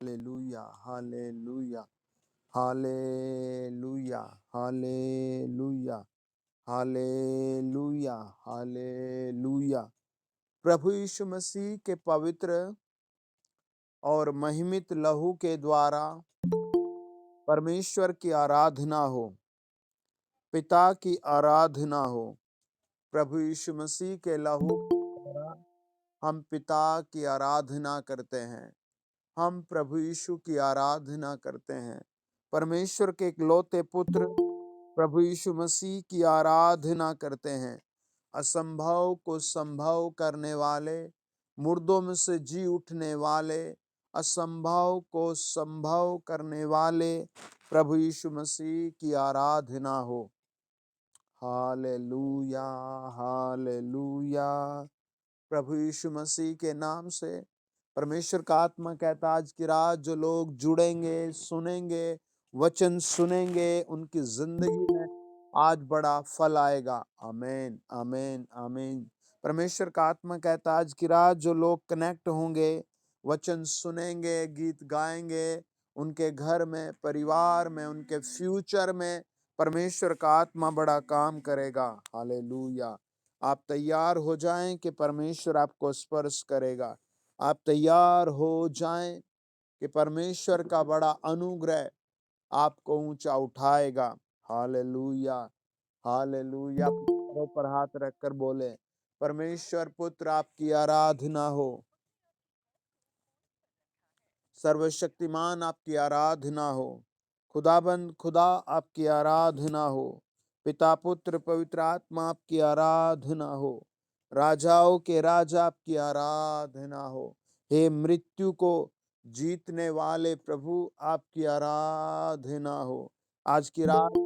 Hallelujah, hallelujah, hallelujah, hallelujah, hallelujah, hallelujah. प्रभु यीशु मसीह के पवित्र और महिमित लहू के द्वारा परमेश्वर की आराधना हो, पिता की आराधना हो। प्रभु यीशु मसीह के लहू के द्वारा हम पिता की आराधना करते हैं। हम प्रभु यीशु की आराधना करते हैं। परमेश्वर के इकलौते पुत्र प्रभु यीशु मसीह की आराधना करते हैं। असंभव को संभव करने वाले, मुर्दों में से जी उठने वाले, असंभव को संभव करने वाले प्रभु यीशु मसीह की आराधना हो। Hallelujah, hallelujah. प्रभु यीशु मसीह के नाम से परमेश्वर का आत्मा कहता आज की रात जो लोग जुड़ेंगे, सुनेंगे, वचन सुनेंगे, उनकी जिंदगी में आज बड़ा फल आएगा। आमीन, आमीन, आमीन। परमेश्वर का आत्मा कहता आज की रात जो लोग कनेक्ट होंगे, वचन सुनेंगे, गीत गाएंगे, उनके घर में, परिवार में, उनके फ्यूचर में परमेश्वर का आत्मा बड़ा काम करेगा। हालेलुया। आप तैयार हो जाएं कि परमेश्वर आपको स्पर्श करेगा। आप तैयार हो जाएं कि परमेश्वर का बड़ा अनुग्रह आपको ऊंचा उठाएगा। Hallelujah, hallelujah. पैरों पर हाथ रखकर बोले, परमेश्वर पुत्र आपकी आराधना हो, सर्वशक्तिमान आपकी आराधना हो, खुदाबंद खुदा आपकी आराधना हो, पिता पुत्र पवित्र आत्मा आपकी आराधना हो, राजाओं के राजा आपकी आराधना हो। हे मृत्यु को जीतने वाले प्रभु आपकी आराधना हो। आज की रात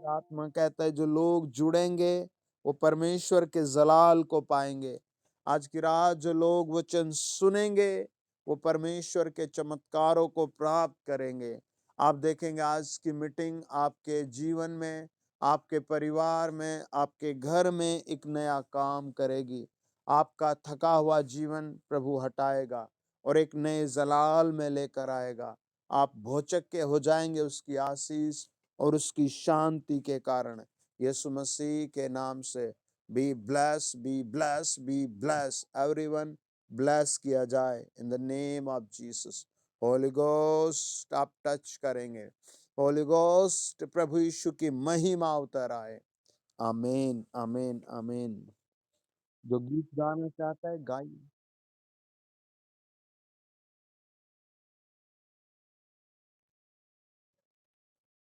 आत्मा कहता है जो लोग जुड़ेंगे वो परमेश्वर के जलाल को पाएंगे। आज की रात जो लोग वचन सुनेंगे वो परमेश्वर के चमत्कारों को प्राप्त करेंगे। आप देखेंगे आज की मीटिंग आपके जीवन में, आपके परिवार में, आपके घर में एक नया काम करेगी। आपका थका हुआ जीवन प्रभु हटाएगा और एक नए जलाल में लेकर आएगा। आप भौचक के हो जाएंगे उसकी आशीष और उसकी शांति के कारण। यीशु मसीह के नाम से be bless, be bless, be bless. Everyone bless किया जाए in the name of Jesus. Holy Ghost आप टच करेंगे। होली गोस्ट प्रभु यीशु की महिमा उतर आए। आमीन, आमीन, आमीन। जो गीत गाना चाहता है गाइए।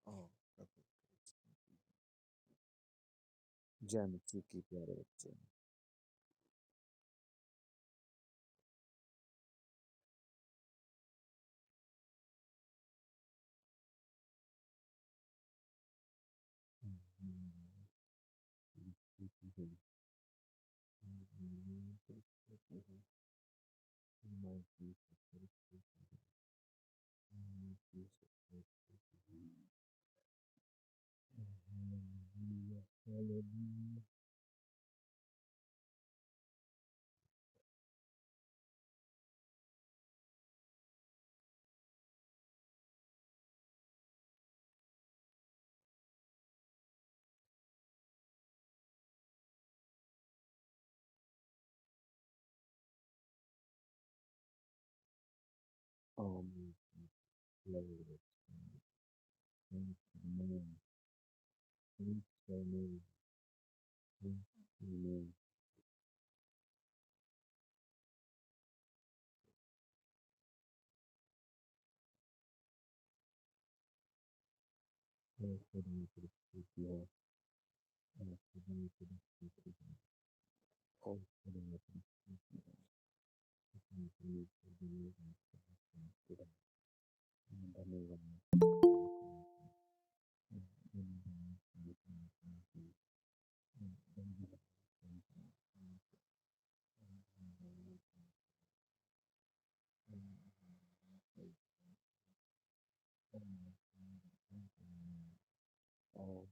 ओ, प्रभु, जय मसीह की प्यारे बच्चे। Amen. Glory. Amen. Amen. Amen. Oh, for me to speak, Lord. Oh, for me to speak, Lord. Oh, for me to speak, Lord. For me to live for the Lord and for the Lord. In the name of Jesus. In the name of Jesus. In the name of Jesus. Oh,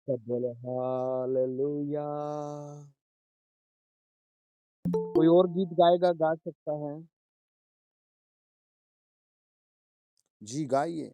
सब बोले hallelujah. कोई और गीत गाएगा, गा सकता है। जी गाइए।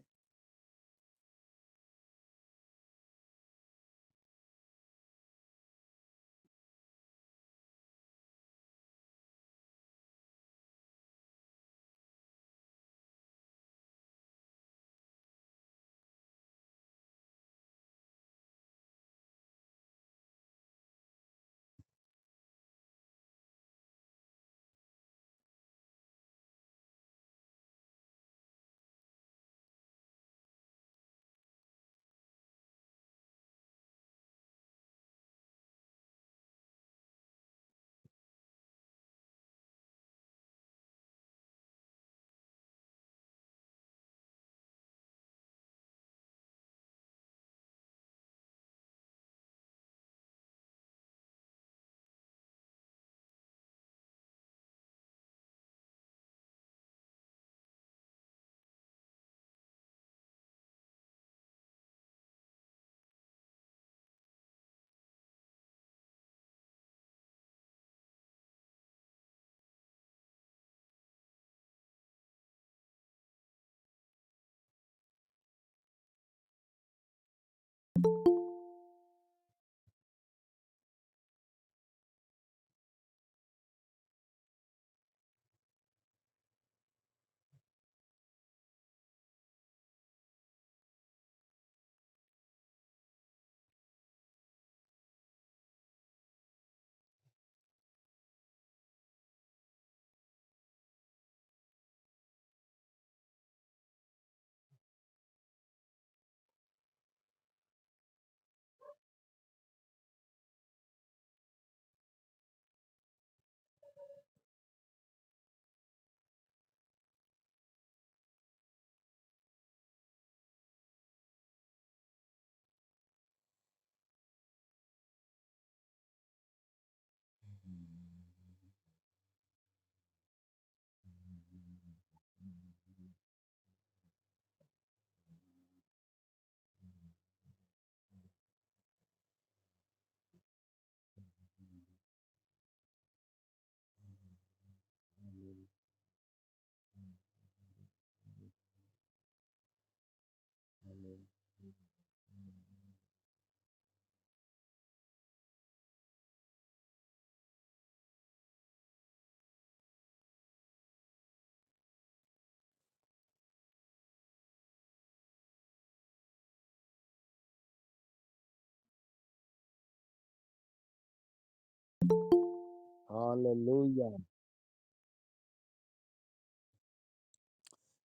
Hallelujah.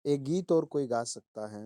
एक गीत और कोई गा सकता है।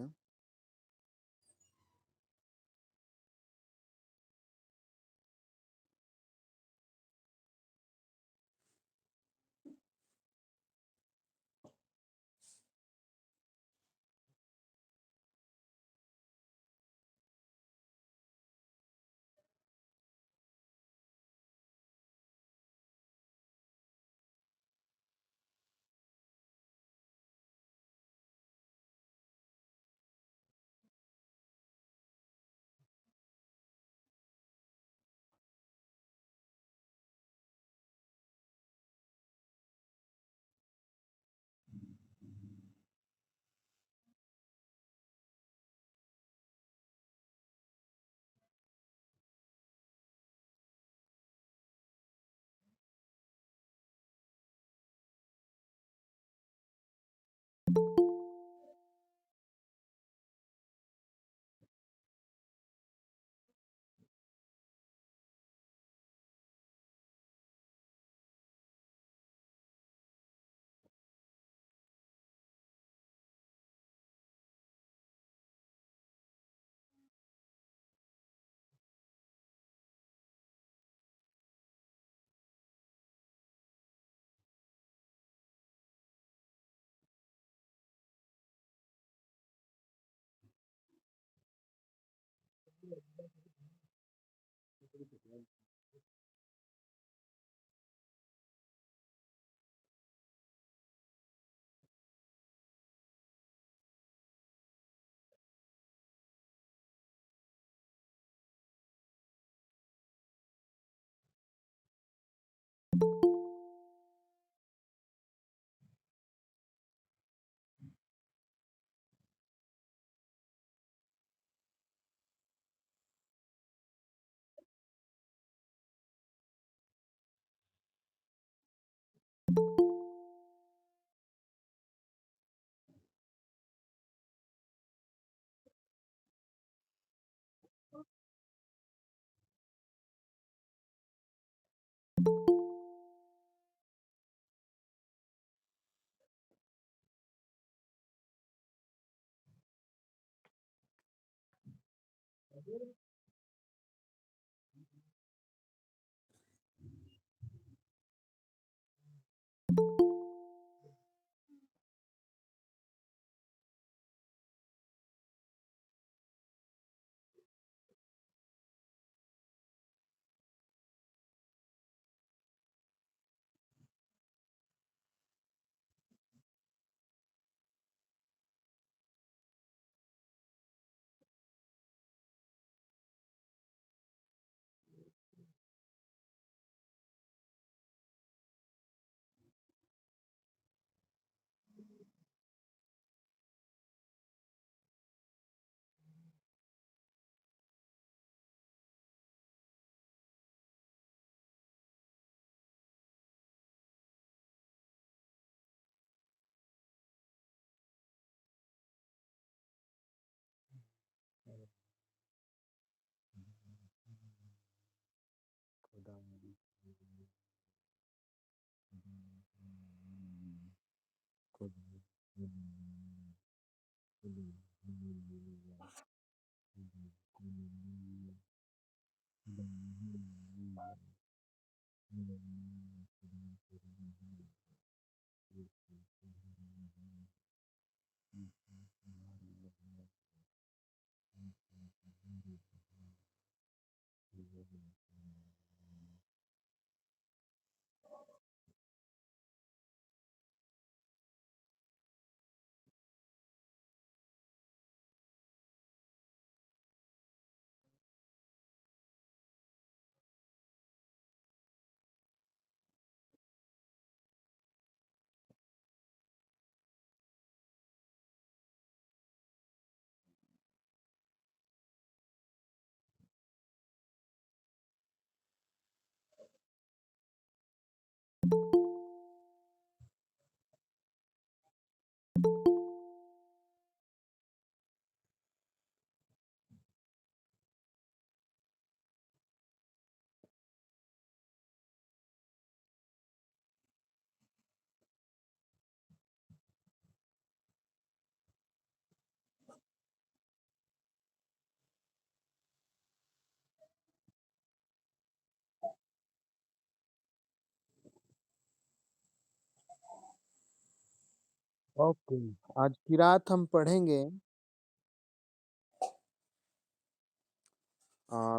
ओके, आज की रात हम पढ़ेंगे।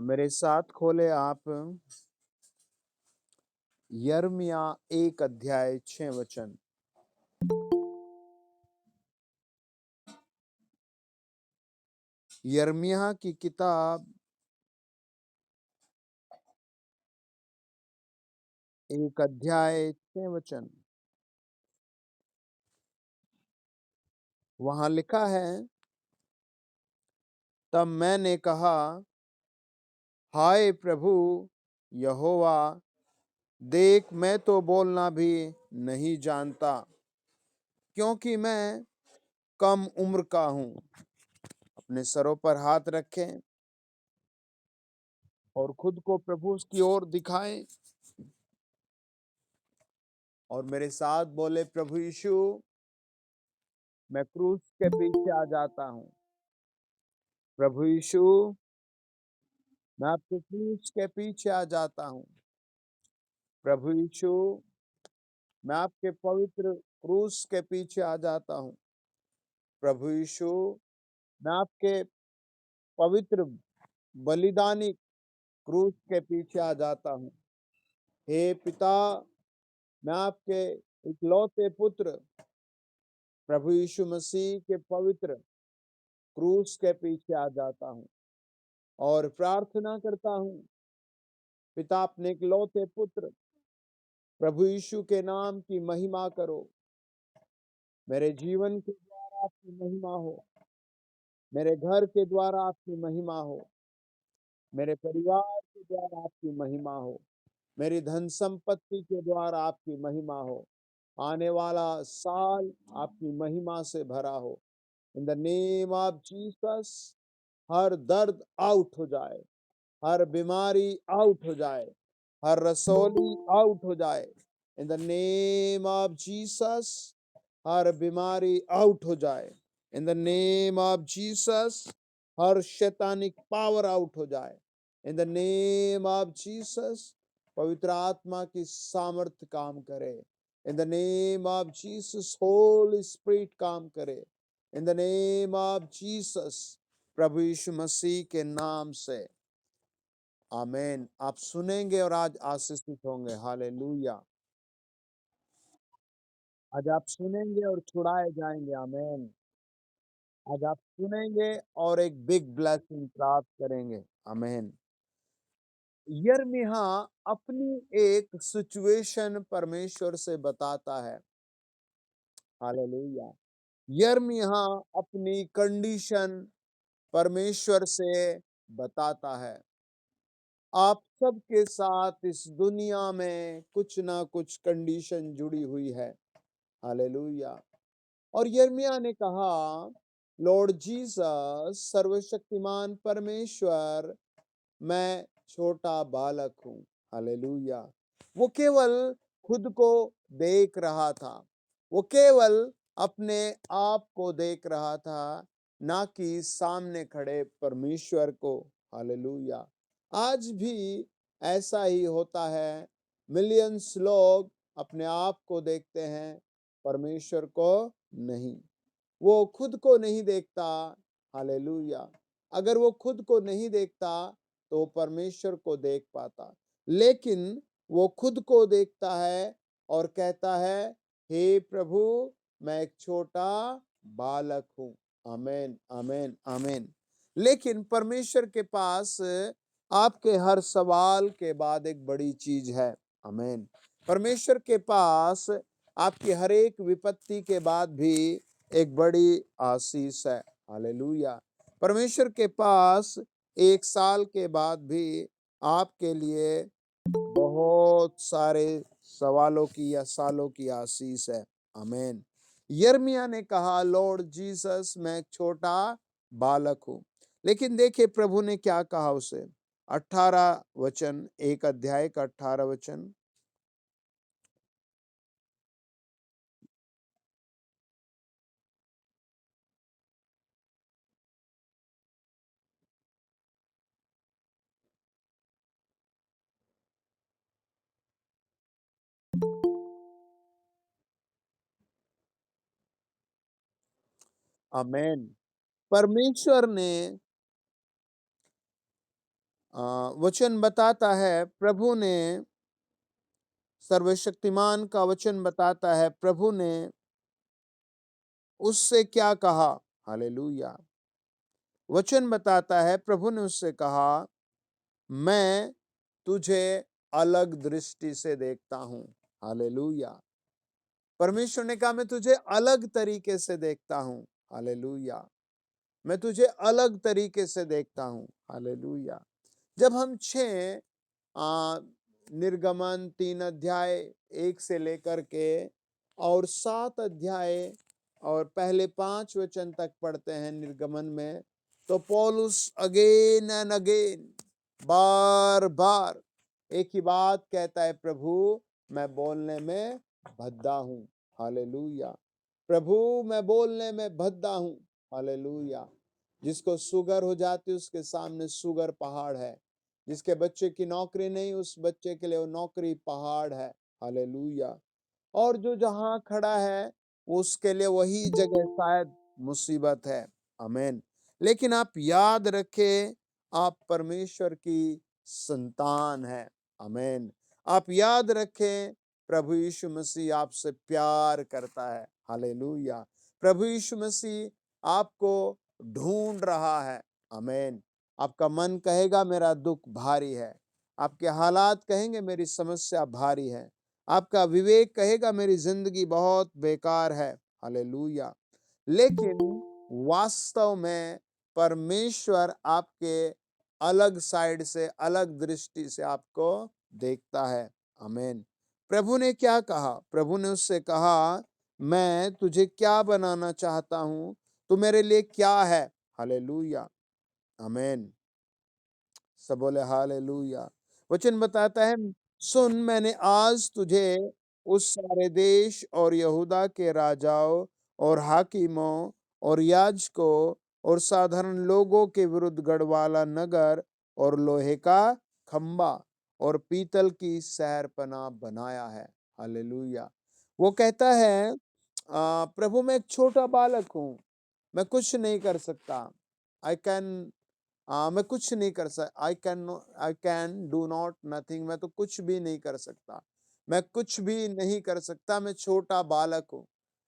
मेरे साथ खोले आप यिर्मयाह 1 अध्याय 6 वचन। यिर्मयाह की किताब 1 अध्याय 6 वचन। वहां लिखा है, तब मैंने कहा, हाय प्रभु यहोवा, देख मैं तो बोलना भी नहीं जानता, क्योंकि मैं कम उम्र का हूं। अपने सरों पर हाथ रखें और खुद को प्रभु की ओर दिखाएं और मेरे साथ बोले, प्रभु यीशु, मैं क्रूस के पीछे आ जाता हूं। प्रभु यीशु, मैं आपके क्रूस के पीछे आ जाता हूं। प्रभु यीशु, मैं आपके पवित्र क्रूस के पीछे आ जाता हूं। प्रभु यीशु, मैं आपके पवित्र बलिदानी क्रूस के पीछे आ जाता हूं। हे पिता, मैं आपके इकलौते पुत्र प्रभु यीशु मसीह के पवित्र क्रूस के पीछे आ जाता हूं और प्रार्थना करता हूं, पिता, अपने इकलौते पुत्र प्रभु यीशु के नाम की महिमा करो। मेरे जीवन के द्वारा आपकी महिमा हो, मेरे घर के द्वारा आपकी महिमा हो, मेरे परिवार के द्वारा आपकी महिमा हो, मेरी धन संपत्ति के द्वारा आपकी महिमा हो। आने वाला साल आपकी महिमा से भरा हो। In the name of Jesus हर दर्द आउट हो जाए, हर बीमारी आउट हो जाए, हर रसौली आउट हो जाए। In the name of Jesus हर बीमारी आउट हो जाए। In the name of Jesus हर शैतानिक पावर आउट हो जाए। In the name of Jesus पवित्र आत्मा की सामर्थ काम करे। In the name of Jesus holy spirit काम करे। इन द नेम ऑफ जीसस प्रभु यीशु मसीह के नाम से आमेन। आप सुनेंगे और आज आशीषित होंगे। हालेलुया। आज आप सुनेंगे और छुड़ाए जाएंगे। आमेन। आज आप सुनेंगे और एक बिग ब्लेसिंग प्राप्त करेंगे। आमेन। यिर्मयाह अपनी एक सिचुएशन परमेश्वर से बताता है। हालेलुया। यिर्मयाह अपनी कंडीशन परमेश्वर से बताता है। आप सबके साथ इस दुनिया में कुछ ना कुछ कंडीशन जुड़ी हुई है। हालेलुया। और यिर्मयाह ने कहा, लॉर्ड जीसस सर्वशक्तिमान परमेश्वर, मैं छोटा बालक हूं। हालेलुया। वो केवल खुद को देख रहा था, वो केवल अपने आप को देख रहा था, ना कि सामने खड़े परमेश्वर को। हालेलुया। आज भी ऐसा ही होता है। मिलियंस लोग अपने आप को देखते हैं, परमेश्वर को नहीं। वो खुद को नहीं देखता। हालेलुया। अगर वो खुद को नहीं देखता तो परमेश्वर को देख पाता, लेकिन वो खुद को देखता है और कहता है, हे प्रभु, मैं एक छोटा बालक हूं। आमेन, आमेन, आमेन। लेकिन परमेश्वर के पास आपके हर सवाल के बाद एक बड़ी चीज है। आमेन। परमेश्वर के पास आपकी हर एक विपत्ति के बाद भी एक बड़ी आशीष है। हालेलुया। परमेश्वर के पास एक साल के बाद भी आपके लिए बहुत सारे सवालों की या सालों की आशीष है। आमेन। यिर्मयाह ने कहा, लॉर्ड जीसस, मैं एक छोटा बालक हूं। लेकिन देखिए प्रभु ने क्या कहा उसे। 18 वचन, एक अध्याय का 18 वचन। आमेन। परमेश्वर ने वचन बताता है, प्रभु ने, सर्वशक्तिमान का वचन बताता है, प्रभु ने उससे क्या कहा। हालेलुया। वचन बताता है, प्रभु ने उससे कहा, मैं तुझे अलग दृष्टि से देखता हूं। हालेलुया। परमेश्वर ने कहा, मैं तुझे अलग तरीके से देखता हूं। हालेलुया। मैं तुझे अलग तरीके से देखता हूं। हालेलुया। जब हम 6 निर्गमन 3 अध्याय 1 से लेकर के और 7 अध्याय और पहले 5 वचन तक पढ़ते हैं निर्गमन में, तो पौलुस अगेन एंड अगेन, बार बार एक ही बात कहता है, प्रभु, मैं बोलने में भद्दा हूं। हालेलुया। प्रभु, मैं बोलने में भद्दा हूं। हालेलुया। जिसको शुगर हो जाती है उसके सामने शुगर पहाड़ है। जिसके बच्चे की नौकरी नहीं, उस बच्चे के लिए वो नौकरी पहाड़ है। हालेलुया। और जो जहां खड़ा है उसके लिए वही जगह शायद मुसीबत है। आमेन। लेकिन आप याद रखें, आप परमेश्वर की संतान है। आमेन। आप याद रखें, प्रभु यीशु मसीह आपसे प्यार करता है। हालेलुया। प्रभु यीशु मसीह आपको ढूंढ रहा है। आमेन। आपका मन कहेगा मेरा दुख भारी है, आपके हालात कहेंगे मेरी समस्या भारी है, आपका विवेक कहेगा मेरी जिंदगी बहुत बेकार है। हालेलुया। लेकिन वास्तव में परमेश्वर आपके अलग साइड से, अलग दृष्टि से आपको देखता है। आमीन। प्रभु ने क्या कहा? प्रभु ने उससे कहा, मैं तुझे क्या बनाना चाहता हूं, तू मेरे लिए क्या है। हालेलुया। आमीन। सब बोले हालेलुया। वचन बताता है, सुन मैंने आज तुझे उस सारे देश और यहूदा के राजाओं और हाकिमों और याजकों और साधारण लोगों के विरुद्ध गढ़वाला नगर और लोहे का खंबा और पीतल की शहरपनाह बनाया है। हालेलुया। वो कहता है, प्रभु मैं एक छोटा बालक हूँ, मैं कुछ नहीं कर सकता। आई कैन मैं कुछ नहीं कर सकता। I can do not nothing. मैं तो कुछ भी नहीं कर सकता। मैं कुछ भी नहीं कर सकता। मैं छोटा बालक हूँ।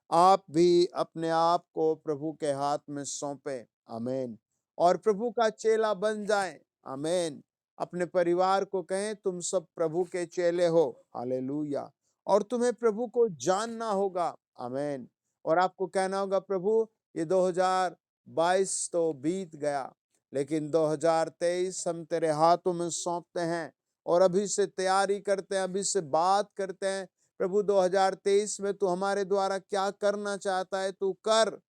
आप भी अपने आप को प्रभु के हाथ में सौंपे। आमीन। और प्रभु का चेला बन जाए। आमीन। अपने परिवार को कहें, तुम सब प्रभु के चेले हो। हालेलुया। और तुम्हें प्रभु को जानना होगा। आमीन। और आपको कहना होगा, प्रभु ये 2022 तो बीत गया, लेकिन 2023 हम तेरे हाथों में सौंपते हैं और अभी से तैयारी करते हैं, अभी से बात करते हैं। प्रभु 2023 में तू हमारे द्वारा क्या करना चाहता है, तू कर।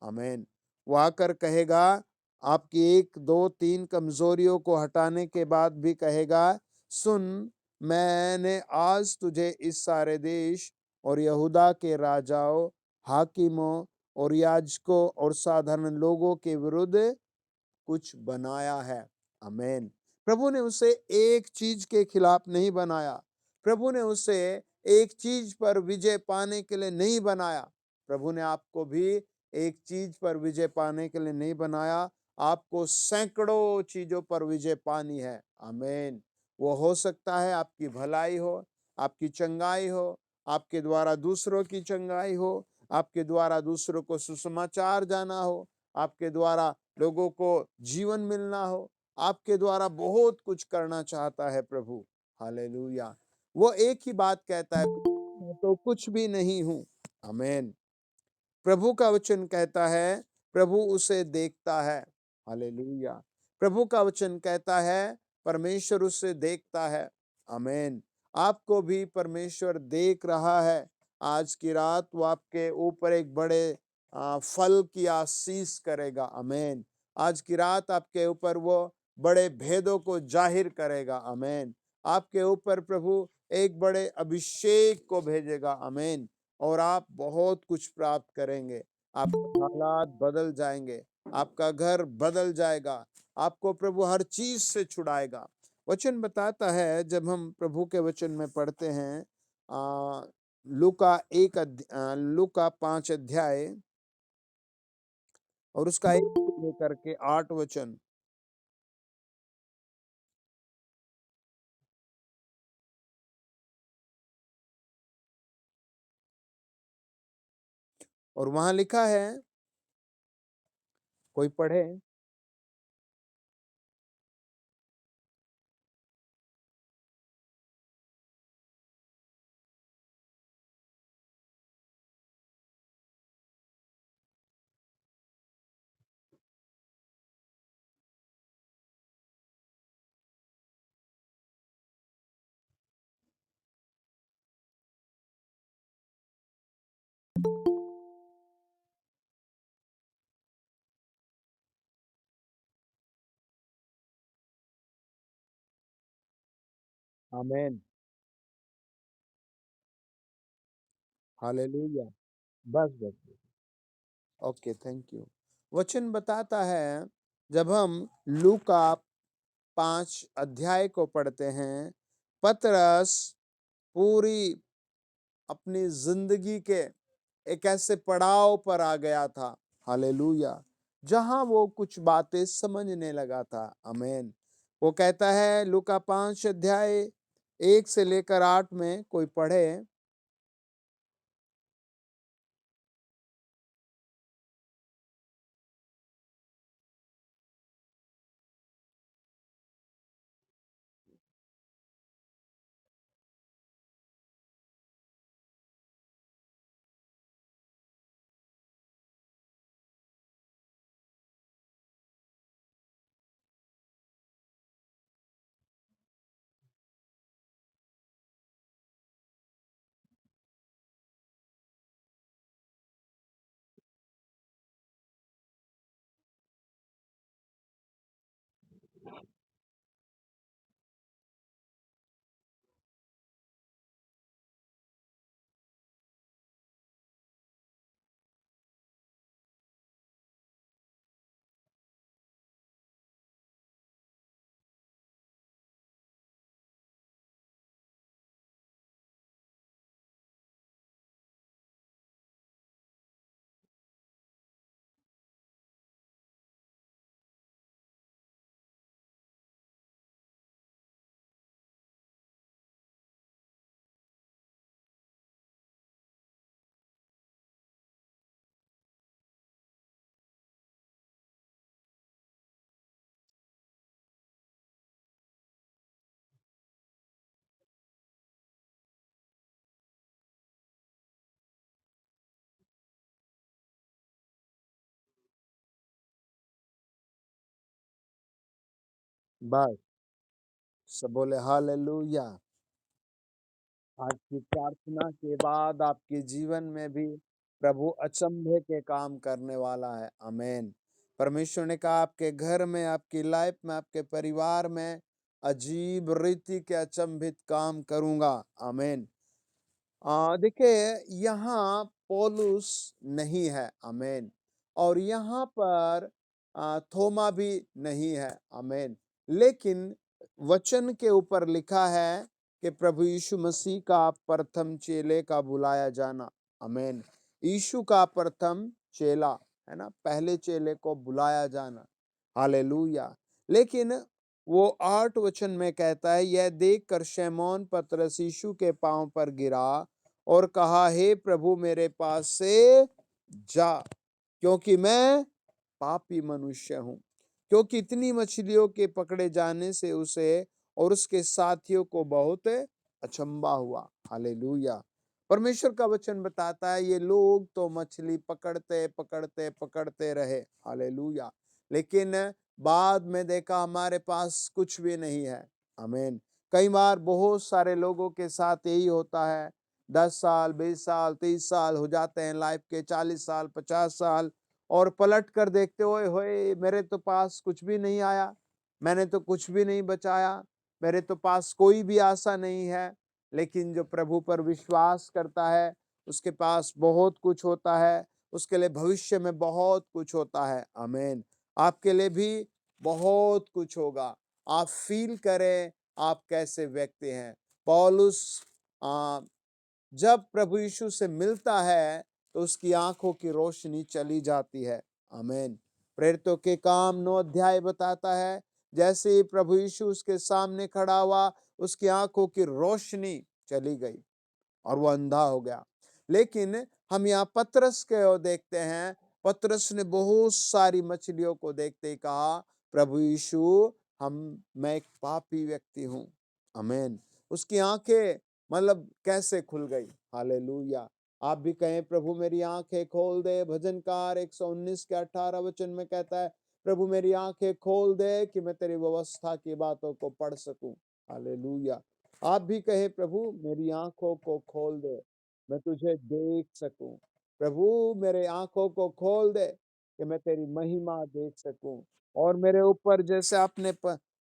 आमीन। वो आकर कहेगा, आपकी एक दो तीन कमजोरियों को हटाने के बाद भी कहेगा, सुन मैंने आज तुझे इस सारे देश और यहूदा के राजाओं, हाकिमों और याजकों और साधारण लोगों के विरुद्ध कुछ बनाया है। आमीन। प्रभु ने उसे एक चीज के खिलाफ नहीं बनाया। प्रभु ने उसे एक चीज पर विजय पाने के लिए नहीं बनाया। प्रभु ने आपको भी एक चीज पर विजय पाने के लिए नहीं बनाया। आपको सैकड़ों चीजों पर विजय पानी है। आमीन। वो हो सकता है आपकी भलाई हो, आपकी चंगाई हो, आपके द्वारा दूसरों की चंगाई हो, आपके द्वारा दूसरों को सुसमाचार जाना हो, आपके द्वारा लोगों को जीवन मिलना हो। आपके द्वारा बहुत कुछ करना चाहता है प्रभु। हालेलुया। वो एक ही बात कहता है, मैं तो कुछ भी नहीं हूं। आमीन। प्रभु का वचन कहता है, प्रभु उसे देखता है। हालेलुया। प्रभु का वचन कहता है, परमेश्वर उसे देखता है। आमीन। आपको भी परमेश्वर देख रहा है। आज की रात वो आपके ऊपर एक बड़े फल की आशीष करेगा। आमीन। आज की रात आपके ऊपर वो बड़े भेदों को जाहिर करेगा। आमीन। आपके ऊपर प्रभु एक बड़े अभिषेक को भेजेगा। आमीन। और आप बहुत कुछ प्राप्त करेंगे। आपके हालात बदल जाएंगे, आपका घर बदल जाएगा, आपको प्रभु हर चीज से छुड़ाएगा। वचन बताता है, जब हम प्रभु के वचन में पढ़ते हैं, आ, लूका 5 अध्याय और उसका 1 से लेकर के 8 वचन। और वहां लिखा है, कोई पढ़े। आमीन। हालेलुया। बस बस। Okay, thank you. वचन बताता है, जब हम लूका 5 अध्याय को पढ़ते हैं, पतरस पूरी अपनी जिंदगी के एक ऐसे पड़ाव पर आ गया था। हालेलुया। जहां वो कुछ बातें समझने लगा था। आमीन। वो कहता है, लूका 5 अध्याय 1 से लेकर 8 में, कोई पढ़े। बस सब बोले हालेलुया। आज की प्रार्थना के बाद आपके जीवन में भी प्रभु अचंभे के काम करने वाला है। आमीन। परमेश्वर ने कहा आपके घर में, आपकी लाइफ में, आपके परिवार में अजीब रीति के अचंभित काम करूँगा। आमीन। देखिए यहाँ पौलुस नहीं है। आमीन। और यहाँ पर थोमा भी नहीं है। आमीन। लेकिन वचन के ऊपर लिखा है कि प्रभु यीशु मसीह का प्रथम चेले का बुलाया जाना। आमीन। यीशु का प्रथम चेला है ना, पहले चेले को बुलाया जाना। हालेलुया। लेकिन वो 8 वचन में कहता है, यह देखकर शमौन पतरस यीशु के पांव पर गिरा और कहा, हे प्रभु मेरे पास से जा, क्योंकि मैं पापी मनुष्य हूँ। क्योंकि इतनी मछलियों के पकड़े जाने से उसे और उसके साथियों को बहुत अचंभा हुआ। हालेलुया। परमेश्वर का वचन बताता है ये लोग तो मछली पकड़ते पकड़ते पकड़ते रहे। हालेलुया। लेकिन बाद में देखा हमारे पास कुछ भी नहीं है। आमीन। कई बार बहुत सारे लोगों के साथ यही होता है। 10 साल, 20 साल, 30 साल हो जाते हैं लाइफ के, 40 साल, 50 साल, और पलट कर देखते हुए होए मेरे तो पास कुछ भी नहीं आया, मैंने तो कुछ भी नहीं बचाया, मेरे तो पास कोई भी आशा नहीं है। लेकिन जो प्रभु पर विश्वास करता है उसके पास बहुत कुछ होता है, उसके लिए भविष्य में बहुत कुछ होता है। आमीन। आपके लिए भी बहुत कुछ होगा। आप फील करें आप कैसे व्यक्ति हैं। पौलुस जब प्रभु यीशु से मिलता है तो उसकी आंखों की रोशनी चली जाती है। आमीन। प्रेरितों के काम 9 अध्याय बताता है, जैसे ही प्रभु यीशु उसके सामने खड़ा हुआ उसकी आंखों की रोशनी चली गई और वो अंधा हो गया। लेकिन हम यहाँ पतरस के ओर देखते हैं, पतरस ने बहुत सारी मछलियों को देखते ही कहा, प्रभु यीशु मैं एक पापी व्यक्ति हूँ। आमीन। उसकी आंखें मतलब कैसे खुल गई। हालेलुया। आप भी कहें प्रभु मेरी आंखें खोल दे। भजनकार 119 के 18 वचन में कहता है, प्रभु मेरी आंखें खोल दे कि मैं तेरी व्यवस्था की बातों को पढ़ सकूं। हालेलुया। आप भी कहे प्रभु मेरी आंखों को खोल दे, मैं तुझे देख सकूं। प्रभु मेरे आंखों को खोल दे कि मैं तेरी महिमा देख सकूं। और मेरे ऊपर जैसे आपने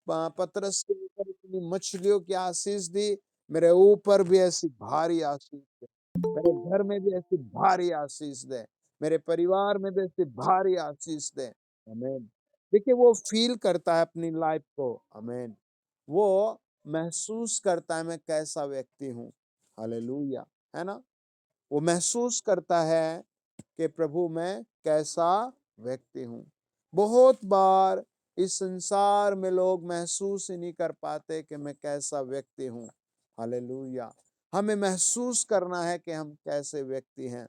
पतरस के ऊपर इतनी मछलियों की आशीष दी, मेरे ऊपर भी ऐसी भारी आशीष दे, मेरे घर में भी ऐसी भारी आशीष दे, मेरे परिवार में भी ऐसी भारी आशीष दे। आमीन। देखिए वो फील करता है अपनी लाइफ को। आमीन। वो महसूस करता है मैं कैसा व्यक्ति हूँ। हालेलुया। है ना। वो महसूस करता है कि प्रभु मैं कैसा व्यक्ति हूँ। बहुत बार इस संसार में लोग महसूस ही नहीं कर पाते कि मैं कैसा व्यक्ति हूँ। हालेलुया। हमें महसूस करना है कि हम कैसे व्यक्ति हैं।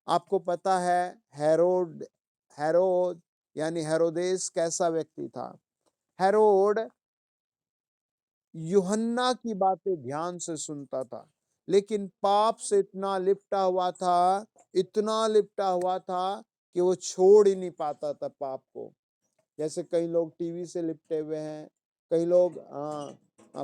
आपको पता है हेरोद यानी हेरोदेस कैसा व्यक्ति था। हेरोद यूहन्ना की बातें ध्यान से सुनता था, लेकिन पाप से इतना लिपटा हुआ था, इतना लिपटा हुआ था कि वो छोड़ ही नहीं पाता था पाप को। जैसे कई लोग टीवी से लिपटे हुए हैं, कई लोग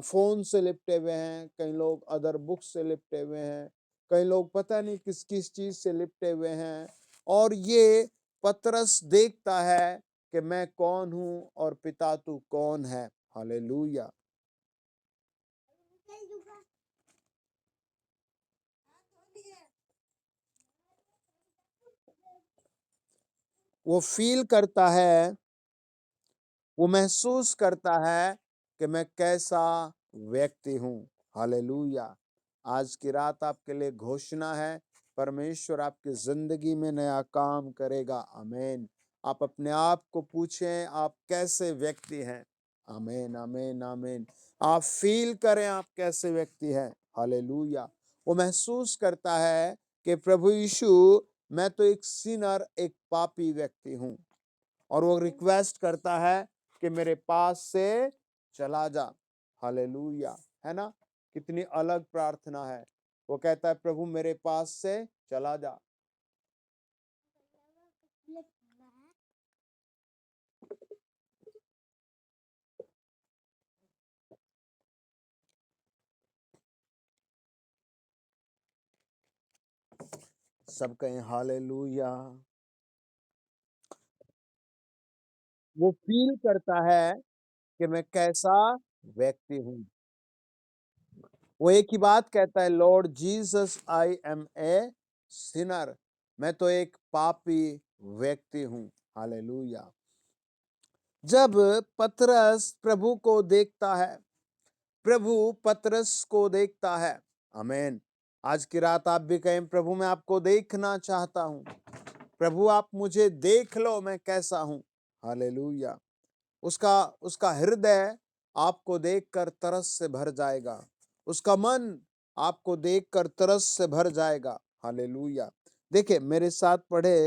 फोन से लिपटे हुए हैं, कई लोग अदर बुक्स से लिपटे हुए हैं, कई लोग पता नहीं किस किस चीज से लिपटे हुए हैं। और ये पतरस देखता है कि मैं कौन हूं और पिता तू कौन है। हालेलुया। वो फील करता है, वो महसूस करता है कि मैं कैसा व्यक्ति हूँ। हालेलुया। आज की रात आपके लिए घोषणा है, परमेश्वर आपकी जिंदगी में नया काम करेगा। आमीन। आप अपने आप को पूछें आप कैसे व्यक्ति हैं। आमीन आमीन आमीन। आप फील करें आप कैसे व्यक्ति हैं। हालेलुया। वो महसूस करता है कि प्रभु यीशु मैं तो एक सिनर, एक पापी व्यक्ति हूँ, और वो रिक्वेस्ट करता है कि मेरे पास से चला जा। हालेलुया। है ना। कितनी अलग प्रार्थना है। वो कहता है प्रभु मेरे पास से चला जा। सब कहें हालेलुया। वो फील करता है कि मैं कैसा व्यक्ति हूँ। वो एक ही बात कहता है, Lord Jesus I am a sinner. मैं तो एक पापी व्यक्ति हूँ। हालेलुया। जब पतरस प्रभु को देखता है, प्रभु पतरस को देखता है। आमीन। आज की रात आप भी कहें, प्रभु मैं आपको देखना चाहता हूं। प्रभु आप मुझे देख लो, मैं कैसा हूं। हालेलुया। उसका उसका हृदय आपको देखकर तरस से भर जाएगा। उसका मन आपको देखकर तरस से भर जाएगा। हालेलुया। देखिए मेरे साथ पढ़े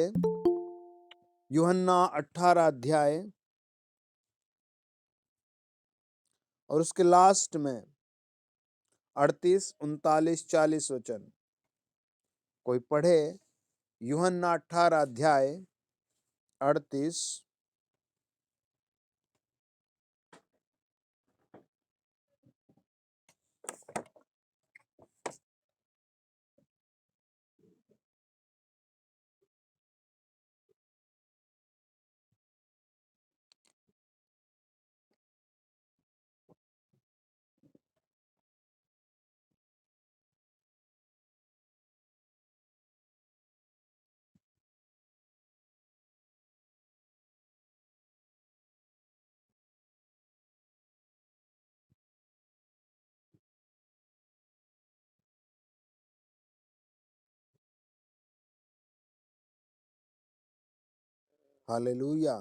यूहन्ना 18 अध्याय और उसके लास्ट में 38, 39, 40 वचन। कोई पढ़े यूहन्ना 18 अध्याय 38। हालेलुया।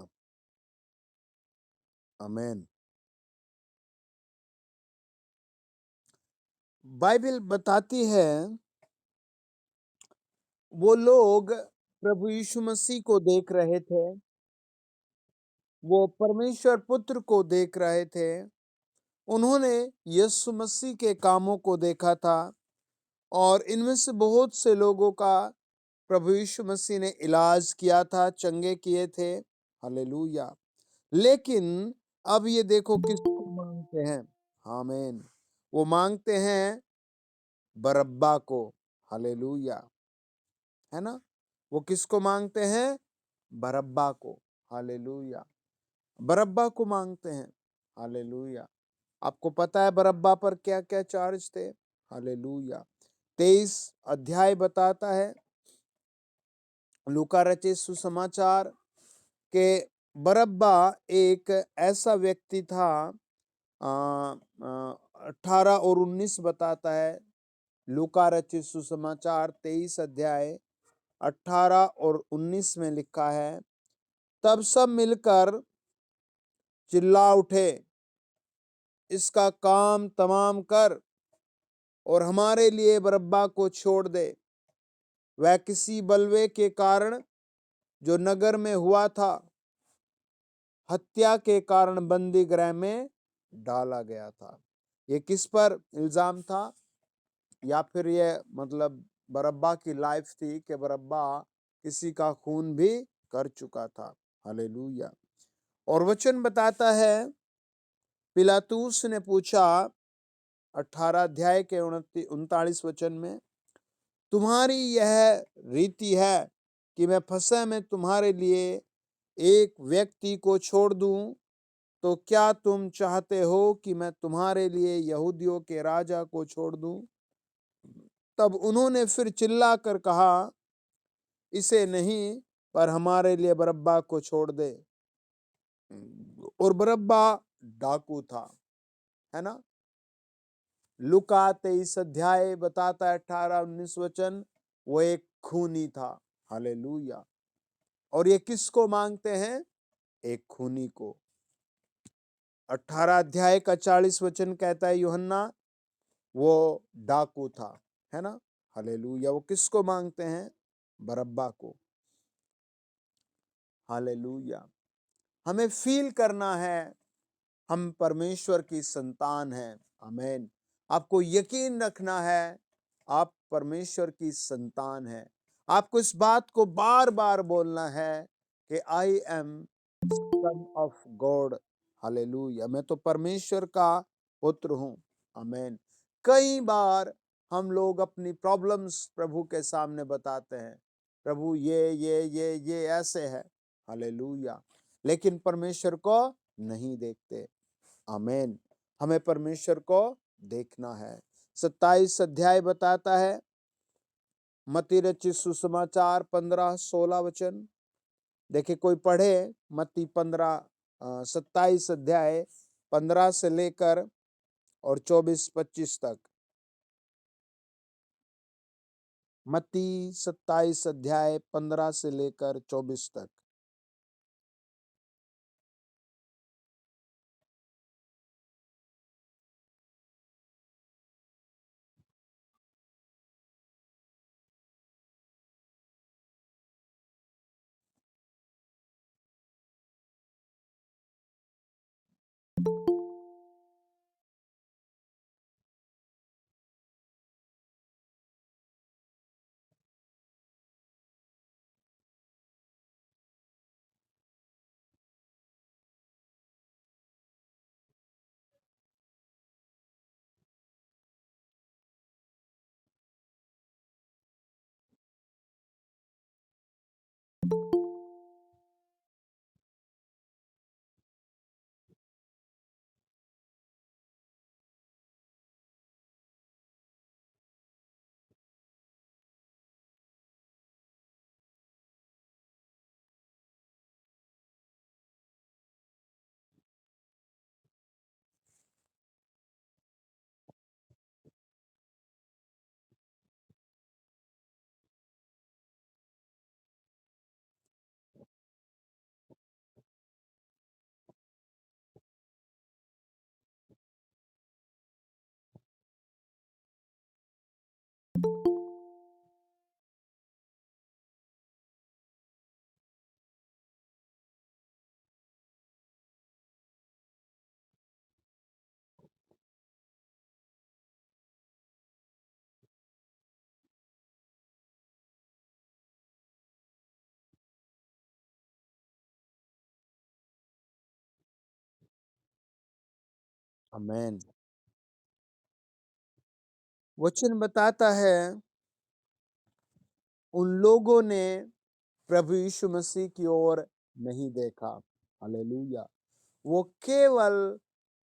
आमीन। बाइबल बताती है वो लोग प्रभु यीशु मसीह को देख रहे थे, वो परमेश्वर पुत्र को देख रहे थे। उन्होंने यीशु मसीह के कामों को देखा था और इनमें से बहुत से लोगों का प्रभु यीशु मसीह ने इलाज किया था, चंगे किए थे। हालेलुया। लेकिन अब ये देखो किसको मांगते हैं। आमीन। वो मांगते हैं बरअब्बा को। हालेलुया। है ना। वो किसको मांगते हैं? बरअब्बा को। हालेलुया। बरअब्बा को मांगते हैं। हालेलुया। आपको पता है बरअब्बा पर क्या क्या चार्ज थे? हालेलुया। 23 अध्याय बताता है, लूका रचित सुसमाचार के बरअब्बा एक ऐसा व्यक्ति था। 18 और 19 बताता है, लूका रचित सुसमाचार 23 अध्याय 18 और 19 में लिखा है, तब सब मिलकर चिल्ला उठे, इसका काम तमाम कर और हमारे लिए बरअब्बा को छोड़ दे। वह किसी बलवे के कारण जो नगर में हुआ था, हत्या के कारण बंदी गृह में डाला गया था। ये किस पर इल्जाम था? या फिर ये मतलब बरअब्बा की लाइफ थी कि बरअब्बा किसी का खून भी कर चुका था। हालेलुया। और वचन बताता है, पिलातूस ने पूछा 18 अध्याय के 39 वचन में, तुम्हारी यह रीति है कि मैं फसह में तुम्हारे लिए एक व्यक्ति को छोड़ दूं, तो क्या तुम चाहते हो कि मैं तुम्हारे लिए यहूदियों के राजा को छोड़ दूं? तब उन्होंने फिर चिल्लाकर कहा, इसे नहीं, पर हमारे लिए बरअब्बा को छोड़ दे। और बरअब्बा डाकू था। है ना। लूका 23 अध्याय बताता है 18-19 वचन, वो एक खूनी था। हालेलुया। और ये किसको मांगते हैं? एक खूनी को। 18 अध्याय का 40 वचन कहता है यूहन्ना, वो डाकू था। है ना। हालेलुया। वो किसको मांगते हैं? बरअब्बा को। हालेलुया। हमें फील करना है हम परमेश्वर की संतान हैं। आमीन। आपको यकीन रखना है आप परमेश्वर की संतान हैं। आपको इस बात को बार बार बोलना है कि I am son of God. Hallelujah. मैं तो परमेश्वर का पुत्र हूँ। आमीन। कई बार हम लोग अपनी प्रॉब्लम्स प्रभु के सामने बताते हैं। प्रभु ये ऐसे है। हालेलुया। लेकिन परमेश्वर को नहीं देखते। आमीन। हमें परमेश्वर को देखना है। 27 अध्याय बताता है, मत्ती रचित सुसमाचार 15-16 वचन। देखिए, कोई पढ़े मत्ती 27 अध्याय 15 से लेकर और 24-25 तक। मत्ती 27 अध्याय 15 से लेकर 24 तक। आमीन। वचन बताता है, उन लोगों ने प्रभु यीशु मसीह की ओर नहीं देखा। हालेलुया। वो केवल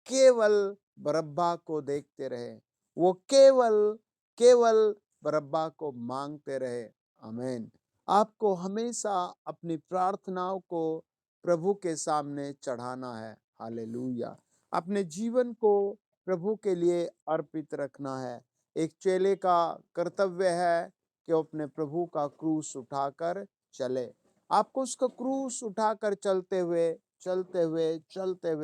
केवल बरअब्बा को देखते रहे। वो केवल केवल बरअब्बा को मांगते रहे। आमीन। आपको हमेशा अपनी प्रार्थनाओं को प्रभु के सामने चढ़ाना है। हालेलुया। अपने जीवन को प्रभु के लिए अर्पित रखना है। एक चेले का कर्तव्य है कि वो अपने प्रभु का क्रूस उठाकर चले। आपको उसका क्रूस उठाकर चलते हुए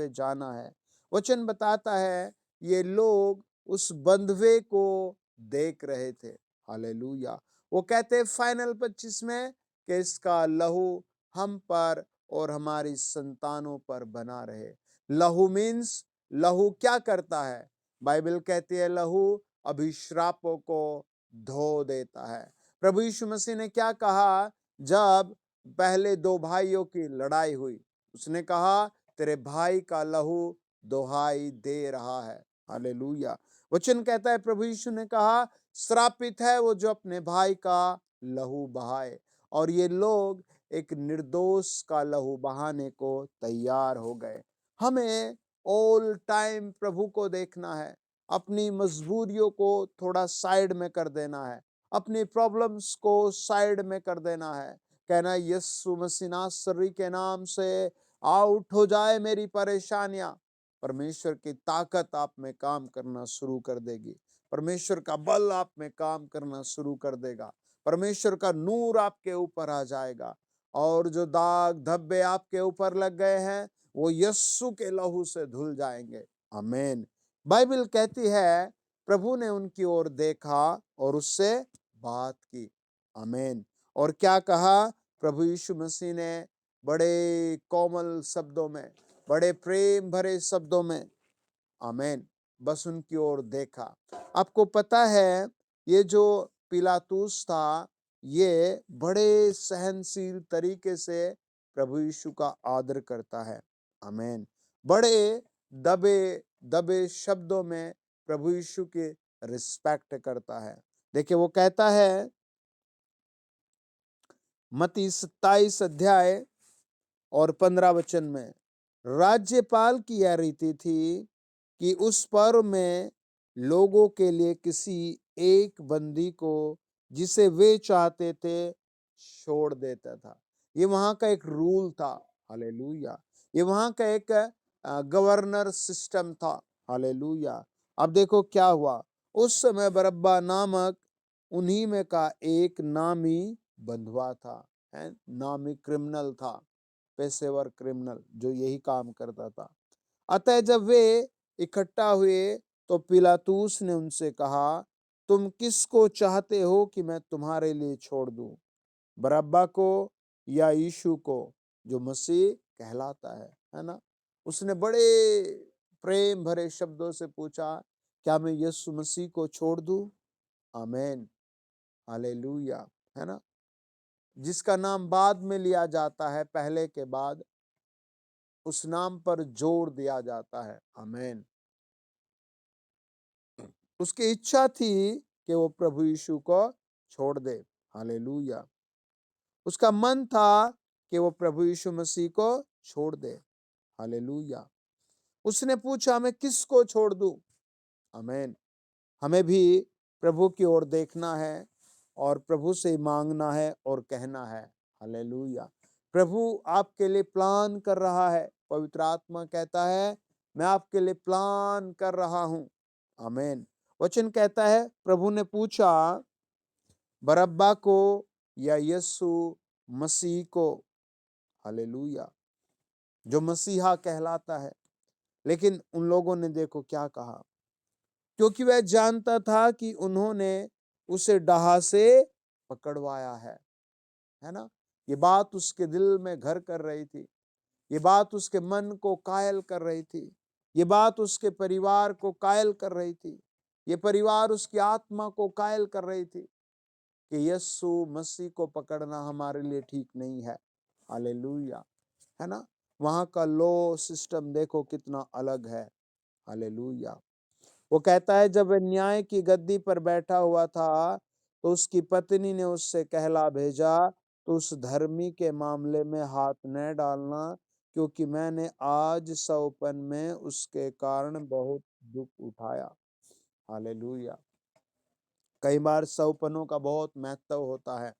जाना है। वचन बताता है, ये लोग उस बंधुए को देख रहे थे। हालेलुया। वो कहते फाइनल 25 में कि इसका लहू हम पर और हमारी संतानों पर बना रहे। लहू मीन्स, लहू क्या करता है? बाइबल कहती है लहू अभिश्रापों को धो देता है। प्रभु यीशु मसीह ने क्या कहा जब पहले दो भाइयों की लड़ाई हुई? उसने कहा, तेरे भाई का लहू दोहाई दे रहा है। हालेलुया। वचन कहता है, प्रभु यीशु ने कहा, श्रापित है वो जो अपने भाई का लहू बहाए। और ये लोग एक निर्दोष का लहू बहाने को तैयार हो गए। हमें ऑल टाइम प्रभु को देखना है। अपनी मजबूरियों को थोड़ा साइड में कर देना है। अपनी प्रॉब्लम्स को साइड में कर देना है। कहना, यीशु मसीह नासरी के नाम से आउट हो जाए मेरी परेशानियां। परमेश्वर की ताकत आप में काम करना शुरू कर देगी। परमेश्वर का बल आप में काम करना शुरू कर देगा। परमेश्वर का नूर आपके ऊपर आ जाएगा। और जो दाग धब्बे आपके ऊपर लग गए हैं, वो यस्सु के लहू से धुल जाएंगे। आमीन। बाइबल कहती है, प्रभु ने उनकी ओर देखा और उससे बात की। आमीन। और क्या कहा? प्रभु यीशु मसीह ने बड़े कोमल शब्दों में, बड़े प्रेम भरे शब्दों में, आमीन, बस उनकी ओर देखा। आपको पता है, ये जो पिलातुस था, ये बड़े सहनशील तरीके से प्रभु यीशु का आदर करता है। आमीन। बड़े दबे दबे शब्दों में प्रभु यीशु की रिस्पेक्ट करता है। देखिए, वो कहता है मत्ती 27 अध्याय और 15 वचन में राज्यपाल की यह रीति थी कि उस पर्व में लोगों के लिए किसी एक बंदी को जिसे वे चाहते थे छोड़ देता था। ये वहां का एक रूल था। हालेलुया। ये वहां का एक गवर्नर सिस्टम था। हालेलुया। अब देखो क्या हुआ। उस समय बरअब्बा नामक उन्हीं में का एक नामी बंधुआ था, है, नामी क्रिमिनल था, पेशेवर क्रिमिनल जो यही काम करता था। अतः जब वे इकट्ठा हुए तो पिलातूस ने उनसे कहा, तुम किसको चाहते हो कि मैं तुम्हारे लिए छोड़ दूं, बरअब्बा को या यीशु को जो मसीह कहलाता है ना। उसने बड़े प्रेम भरे शब्दों से पूछा, क्या मैं यीशु मसीह को छोड़ दूं? आमीन। हालेलुया। है ना। जिसका नाम बाद में लिया जाता है पहले के बाद, उस नाम पर जोर दिया जाता है। आमीन। उसकी इच्छा थी कि वो प्रभु यीशु को छोड़ दे। हालेलुया। उसका मन था कि वो प्रभु यीशु मसीह को छोड़ दे। हालेलुया। उसने पूछा, मैं किसको छोड़ दूं? आमीन। हमें भी प्रभु की ओर देखना है और प्रभु से मांगना है और कहना है। हालेलुया। प्रभु आपके लिए प्लान कर रहा है। पवित्र आत्मा कहता है, मैं आपके लिए प्लान कर रहा हूं। आमीन। वचन कहता है, प्रभु ने पूछा, बरअब्बा को या यीशु मसीह को? हालेलुया। जो मसीहा कहलाता है। लेकिन उन लोगों ने देखो क्या कहा, क्योंकि वह जानता था कि उन्होंने उसे डाहा से पकड़वाया है ना। ये बात उसके दिल में घर कर रही थी। ये बात उसके मन को कायल कर रही थी। ये बात उसके परिवार को कायल कर रही थी। ये परिवार उसकी आत्मा को कायल कर रही थी कि यीशु मसीह को पकड़ना हमारे लिए ठीक नहीं है। हालेलुया। है ना। वहां का लॉ सिस्टम देखो कितना अलग है। हालेलुया। वो कहता है, जब वह न्याय की गद्दी पर बैठा हुआ था तो उसकी पत्नी ने उससे कहला भेजा, तो उस धर्मी के मामले में हाथ न डालना, क्योंकि मैंने आज सौपन में उसके कारण बहुत दुख उठाया। हालेलुया। कई बार सौपनों का बहुत महत्व होता है।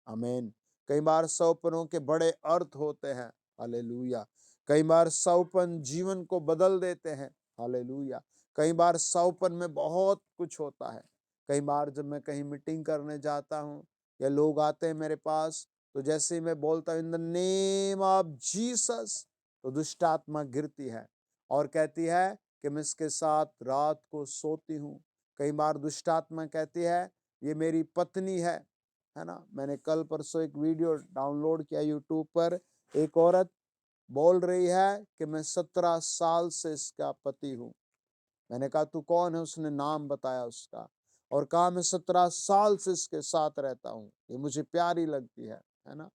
आमीन। कई बार सौपनों के बड़े अर्थ होते हैं। हालेलुया। कई बार सौपन जीवन को बदल देते हैं। हालेलुया। कई बार सौपन में बहुत कुछ होता है। कई बार जब मैं कहीं मीटिंग करने जाता हूँ या लोग आते हैं मेरे पास, तो जैसे ही मैं बोलता हूँ in the name of Jesus, तो दुष्ट आत्मा गिरती है और कहती है कि मैं इसके साथ रात को सोती हूँ। कई बार दुष्ट आत्मा कहती है, ये मेरी पत्नी है ना। मैंने कल परसों एक वीडियो डाउनलोड किया यूट्यूब पर। एक औरत बोल रही है कि मैं 17 साल से इसका पति हूँ। मैंने कहा, तू कौन है? उसने नाम बताया उसका और कहा, मैं 17 साल से इसके साथ रहता हूँ, ये मुझे प्यारी लगती है ना।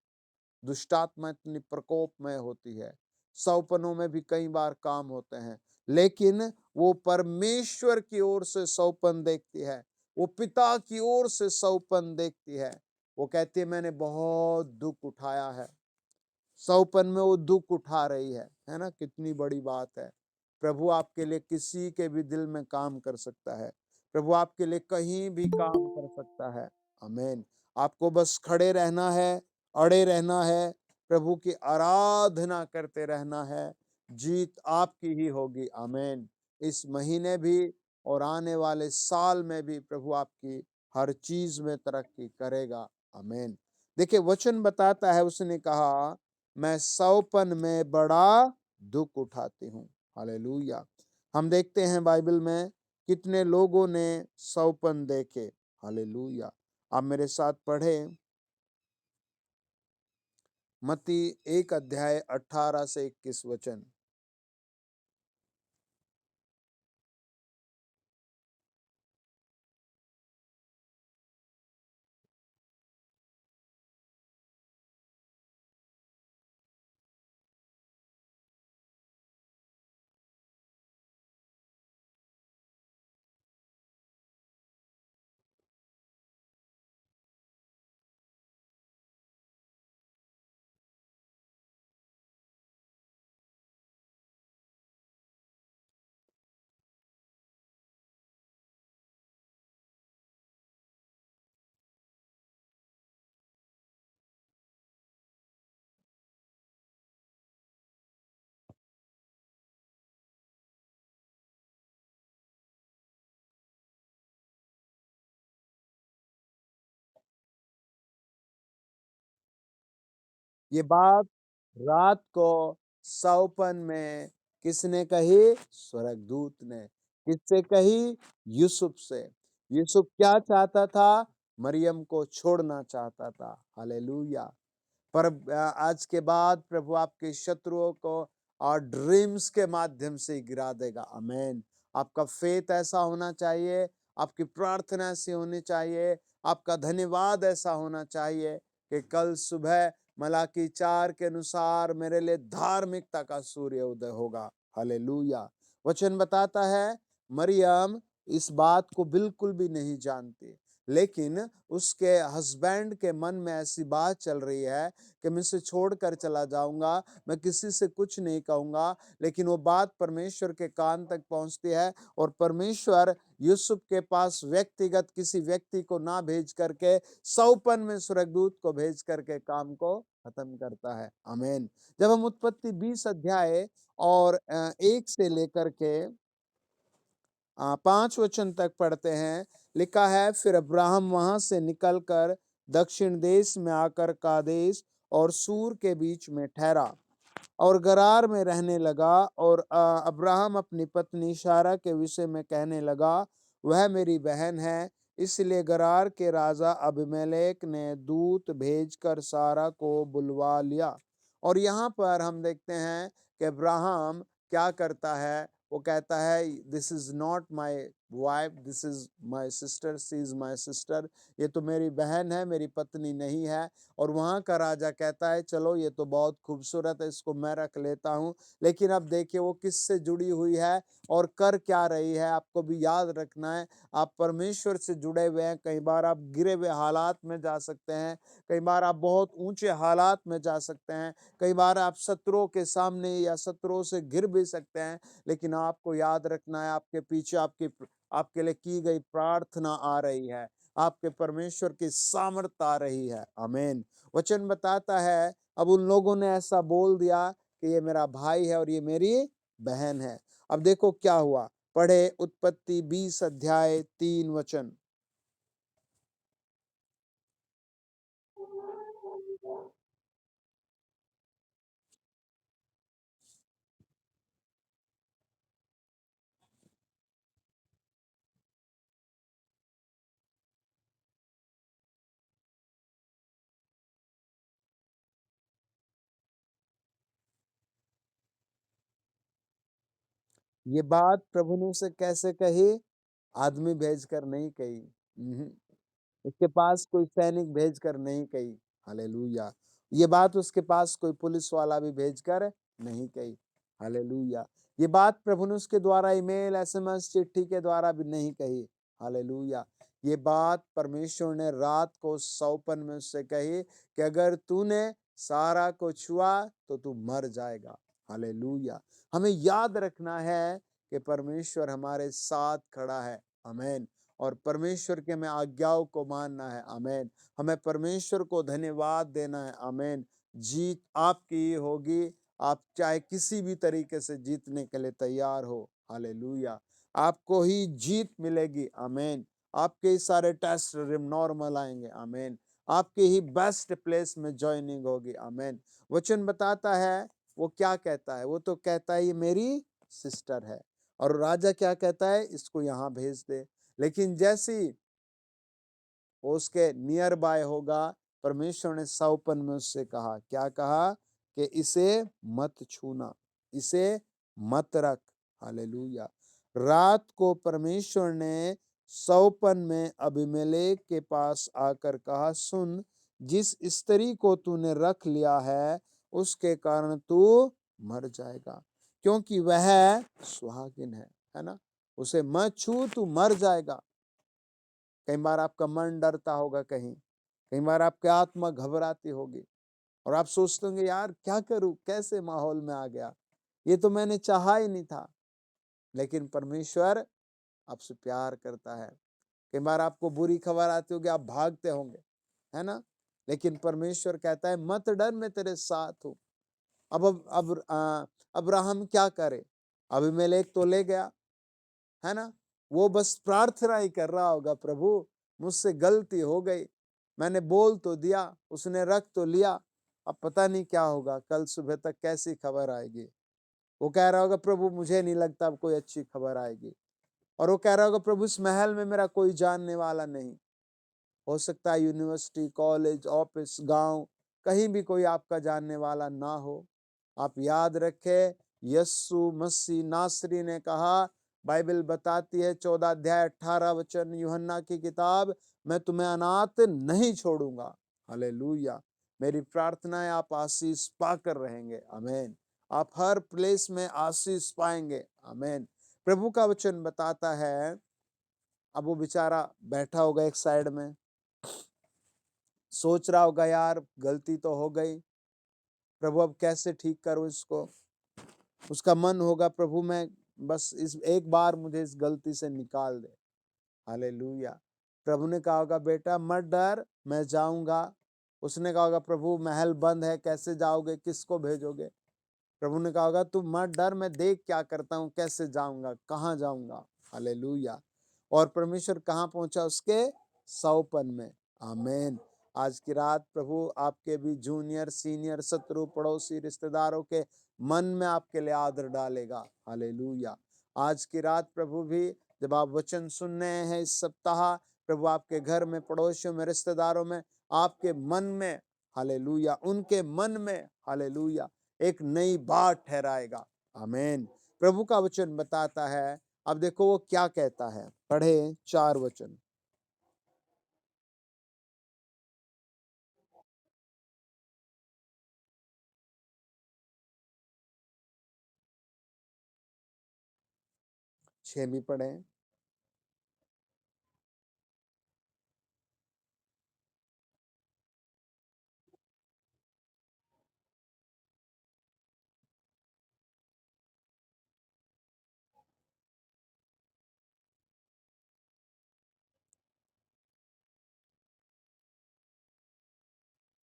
दुष्टात्मा इतनी प्रकोपमय होती है। सौपनों में भी कई बार काम होते हैं, लेकिन वो परमेश्वर की ओर से सौपन देखती है। वो पिता की ओर से सौपन देखती है। वो कहती है, मैंने बहुत दुख उठाया है। सौपन में वो दुख उठा रही है ना। कितनी बड़ी बात है। प्रभु आपके लिए किसी के भी दिल में काम कर सकता है। प्रभु आपके लिए कहीं भी काम कर सकता है। आमीन। आपको बस खड़े रहना है, अड़े रहना है, प्रभु की आराधना करते रहना है। जीत आपकी ही होगी। आमीन। इस महीने भी और आने वाले साल में भी प्रभु आपकी हर चीज में तरक्की करेगा। आमीन। देखिए वचन बताता है, उसने कहा, मैं सौपन में बड़ा दुख उठाती हूँ। हालेलुया। हम देखते हैं बाइबल में कितने लोगों ने सौपन देखे। हालेलुया। आप मेरे साथ पढ़े मत्ती 1 अध्याय 18 से 21 वचन। ये बात रात को सौपन में किसने कही? स्वर्गदूत ने। किससे कही? यूसुफ से। यूसुफ क्या चाहता था? मरियम को छोड़ना चाहता था। हालेलुया। पर आज के बाद प्रभु आपके शत्रुओं को और ड्रीम्स के माध्यम से गिरा देगा। आमेन। आपका फेथ ऐसा होना चाहिए, आपकी प्रार्थना ऐसी होनी चाहिए, आपका धन्यवाद ऐसा होना चाहिए कि कल सुबह मलाकी 4 के अनुसार मेरे लिए धार्मिकता का सूर्य उदय होगा। हालेलुया। वचन बताता है मरियम इस बात को बिल्कुल भी नहीं जानती, लेकिन उसके हस्बैंड के मन में ऐसी बात चल रही है कि मैं इसे छोड़कर चला जाऊंगा, मैं किसी से कुछ नहीं कहूंगा। लेकिन वो बात परमेश्वर के कान तक पहुंचती है और परमेश्वर यूसुफ के पास व्यक्तिगत किसी व्यक्ति को ना भेज करके सौपन में स्वर्गदूत को भेज करके काम को खत्म करता है। आमीन। जब हम उत्पत्ति 20 अध्याय और 1 से लेकर के 5 वचन तक पढ़ते हैं, लिखा है फिर अब्राहम वहां से निकलकर दक्षिण देश में आकर कादेश और सूर के बीच में ठहरा और गरार में रहने लगा। और अब्राहम अपनी पत्नी शारा के विषय में कहने लगा, वह मेरी बहन है। इसलिए गरार के राजा अबीमेलेक ने दूत भेजकर सारा को बुलवा लिया। और यहाँ पर हम देखते हैं कि अब्राहम क्या करता है? वो कहता है this is not my wife, this is my sister, she is my sister. ये तो मेरी बहन है, मेरी पत्नी नहीं है। और वहां का राजा कहता है चलो ये तो बहुत खूबसूरत है, इसको मैं रख लेता हूं। लेकिन अब देखिए वो किससे जुड़ी हुई है और कर क्या रही है। आपको भी याद रखना है, आप परमेश्वर से जुड़े हुए हैं। कई बार आप गिरे हुए हालात में जा सकते हैं, कई बार आप बहुत ऊंचे हालात में जा सकते हैं, कई बार आप शत्रुओं के सामने या शत्रुओं से गिर भी सकते हैं। लेकिन आपको याद रखना है आपके पीछे आपके लिए की गई प्रार्थना आ रही है, आपके परमेश्वर की सामर्थ आ रही है। आमीन। वचन बताता है अब उन लोगों ने ऐसा बोल दिया कि ये मेरा भाई है और ये मेरी बहन है। अब देखो क्या हुआ, पढ़े उत्पत्ति 20 अध्याय 3 वचन। ये बात प्रभु ने उसे कैसे कही? आदमी भेजकर नहीं कही। उसके पास कोई सैनिक भेजकर नहीं कही। हालेलुया। ये बात उसके पास कोई पुलिस वाला भी भेजकर नहीं कही। हालेलुया। ये बात प्रभु ने उसके द्वारा ईमेल, एसएमएस, चिट्ठी के द्वारा भी नहीं कही। हालेलुया। ये बात परमेश्वर ने रात को सौपन में उससे कही कि अगर तूने सारा को छुआ तो तू मर जाएगा। हालेलुया। हमें याद रखना है कि परमेश्वर हमारे साथ खड़ा है। आमीन। और परमेश्वर के हमें आज्ञाओं को मानना है। आमीन। हमें परमेश्वर को धन्यवाद देना है। आमीन। जीत आपकी ही होगी। आप चाहे किसी भी तरीके से जीतने के लिए तैयार हो। हालेलुया। आपको ही जीत मिलेगी। आमीन। आपके ही सारे टेस्ट नॉर्मल आएंगे। आमीन। आपके ही बेस्ट प्लेस में ज्वाइनिंग होगी। आमीन। वचन बताता है वो क्या कहता है? वो तो कहता है ये मेरी सिस्टर है। और राजा क्या कहता है? इसको यहाँ भेज दे। लेकिन जैसी वो उसके नियर बाय होगा, परमेश्वर ने सौपन में उससे कहा, क्या कहा? कि इसे मत छूना, इसे मत रख। हालेलुया। रात को परमेश्वर ने सौपन में अबीमेलेक के पास आकर कहा, सुन, जिस स्त्री को तूने रख लिया है उसके कारण तू मर जाएगा, क्योंकि वह सुहागिन है ना। उसे मत छू, तू मर जाएगा। कई बार आपका मन डरता होगा, कई बार आपकी आत्मा घबराती होगी और आप सोचते होंगे यार क्या करूं, कैसे माहौल में आ गया, ये तो मैंने चाहा ही नहीं था। लेकिन परमेश्वर आपसे प्यार करता है। कई बार आपको बुरी खबर आती होगी, आप भागते होंगे, है ना। लेकिन परमेश्वर कहता है मत डर, मैं तेरे साथ हूं। अब्राहम क्या करे? अबीमेलेक तो ले गया, है ना। वो बस प्रार्थना ही कर रहा होगा, प्रभु मुझसे गलती हो गई, मैंने बोल तो दिया, उसने रख तो लिया, अब पता नहीं क्या होगा, कल सुबह तक कैसी खबर आएगी। वो कह रहा होगा प्रभु मुझे नहीं लगता अब कोई अच्छी खबर आएगी, और वो कह रहा होगा प्रभु इस महल में मेरा कोई जानने वाला नहीं। हो सकता है यूनिवर्सिटी, कॉलेज, ऑफिस, गांव, कहीं भी कोई आपका जानने वाला ना हो। आप याद रखें, यस्सु मसीह नासरी ने कहा, बाइबल बताती है 14 अध्याय 18 वचन यूहन्ना की किताब, मैं तुम्हें अनाथ नहीं छोड़ूंगा। हालेलुया। मेरी प्रार्थना है आप आशीष पाकर रहेंगे। आमीन। आप हर प्लेस में आशीष पाएंगे। आमीन। प्रभु का वचन बताता है, अब वो बेचारा बैठा होगा एक साइड में, सोच रहा होगा यार गलती तो हो गई, प्रभु अब कैसे ठीक करूं इसको। उसका मन होगा प्रभु मैं बस इस एक बार मुझे इस गलती से निकाल दे। हालेलुया। प्रभु ने कहा होगा बेटा मत डर, मैं जाऊंगा। उसने कहा होगा प्रभु महल बंद है, कैसे जाओगे, किसको भेजोगे। प्रभु ने कहा होगा तू मत डर, मैं देख क्या करता हूं, कैसे जाऊंगा, कहां जाऊंगा। हालेलुया। और परमेश्वर कहां पहुंचा, उसके सौपन में। आमीन। आज की रात प्रभु आपके भी जूनियर, सीनियर, शत्रु, पड़ोसी, रिश्तेदारों के मन में आपके लिए आदर डालेगा। हालेलुया। आज की रात प्रभु भी जब आप वचन सुन रहे हैं इस सप्ताह, प्रभु आपके घर में, पड़ोसियों में, रिश्तेदारों में, आपके मन में, हालेलुया, उनके मन में, हालेलुया, एक नई बात ठहराएगा। आमीन। प्रभु का वचन बताता है, अब देखो वो क्या कहता है, पढ़े 4 वचन। छह भी पढ़े।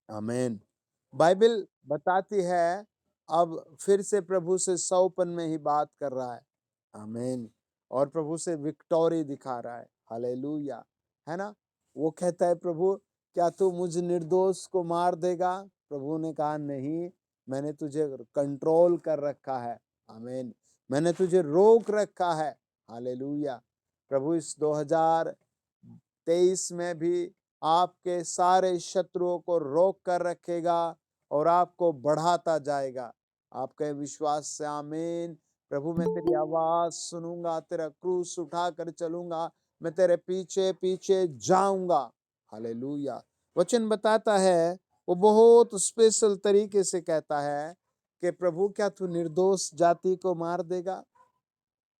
आमीन। बाइबल बताती है, अब फिर से प्रभु से सौपन में ही बात कर रहा है। आमीन। और प्रभु से विक्टोरी दिखा रहा है। हालेलुया। है ना। वो कहता है प्रभु क्या तू मुझ निर्दोष को मार देगा। प्रभु ने कहा नहीं, मैंने तुझे कंट्रोल कर रखा है। आमीन। मैंने तुझे रोक रखा है। हालेलुया। प्रभु इस 2023 में भी आपके सारे शत्रुओं को रोक कर रखेगा और आपको बढ़ाता जाएगा। आपके विश्वास से। आमीन। प्रभु मैं तेरी आवाज सुनूंगा, तेरा क्रूस उठाकर चलूंगा, मैं तेरे पीछे पीछे जाऊंगा। हालेलुया। वचन बताता है, वो बहुत स्पेशल तरीके से कहता है कि प्रभु क्या तू निर्दोष जाति को मार देगा।